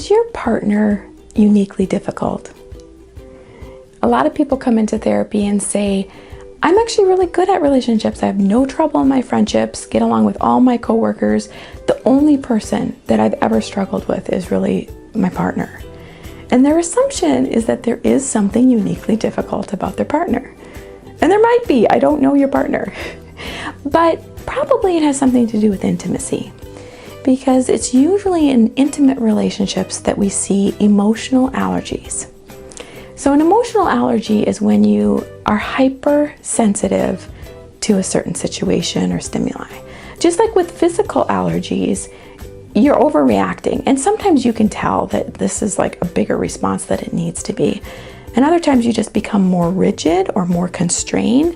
Is your partner uniquely difficult? A lot of people come into therapy and say, I'm actually really good at relationships. I have no trouble in my friendships, get along with all my coworkers. The only person that I've ever struggled with is really my partner. And their assumption is that there is something uniquely difficult about their partner. And there might be, I don't know your partner. But probably it has something to do with intimacy, because it's usually in intimate relationships that we see emotional allergies. So an emotional allergy is when you are hypersensitive to a certain situation or stimuli. Just like with physical allergies, you're overreacting, and sometimes you can tell that this is like a bigger response than it needs to be. And other times you just become more rigid or more constrained.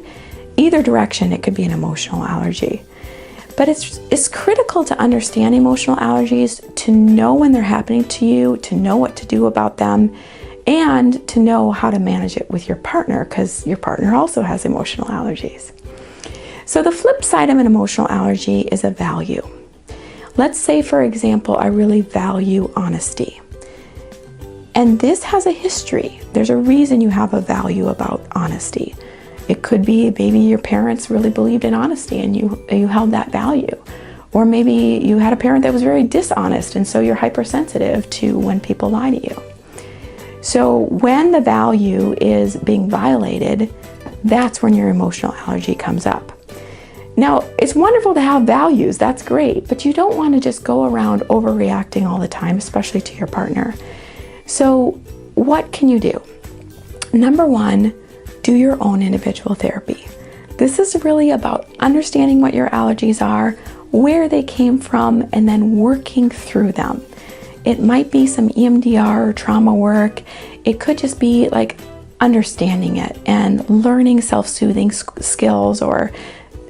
Either direction, it could be an emotional allergy. But it's critical to understand emotional allergies, to know when they're happening to you, to know what to do about them, and to know how to manage it with your partner, because your partner also has emotional allergies. So the flip side of an emotional allergy is a value. Let's say, for example, I really value honesty. And this has a history. There's a reason you have a value about honesty. It could be maybe your parents really believed in honesty and you held that value. Or maybe you had a parent that was very dishonest, and so you're hypersensitive to when people lie to you. So when the value is being violated, that's when your emotional allergy comes up. Now, it's wonderful to have values, that's great, but you don't want to just go around overreacting all the time, especially to your partner. So what can you do? Number one, do your own individual therapy. This is really about understanding what your allergies are, where they came from, and then working through them. It might be some EMDR or trauma work. It could just be like understanding it and learning self-soothing skills or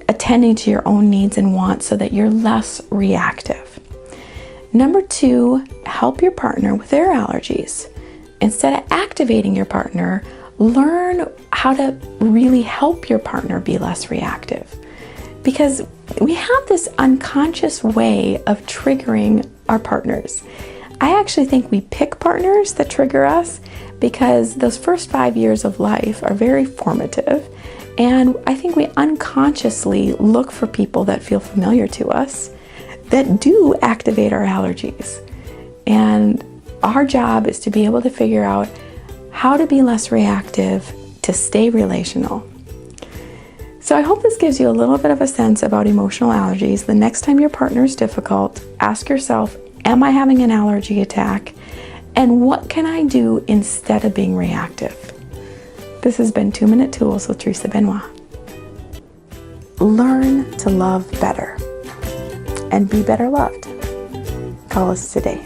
attending to your own needs and wants so that you're less reactive. Number two, help your partner with their allergies. Instead of activating your partner, learn how to really help your partner be less reactive. Because we have this unconscious way of triggering our partners. I actually think we pick partners that trigger us because those first 5 years of life are very formative. And I think we unconsciously look for people that feel familiar to us that do activate our allergies. And our job is to be able to figure out how to be less reactive to stay relational. So I hope this gives you a little bit of a sense about emotional allergies. The next time your partner is difficult, ask yourself, am I having an allergy attack? And what can I do instead of being reactive? This has been 2-Minute Tools with Theresa Benoit. Learn to love better and be better loved. Call us today.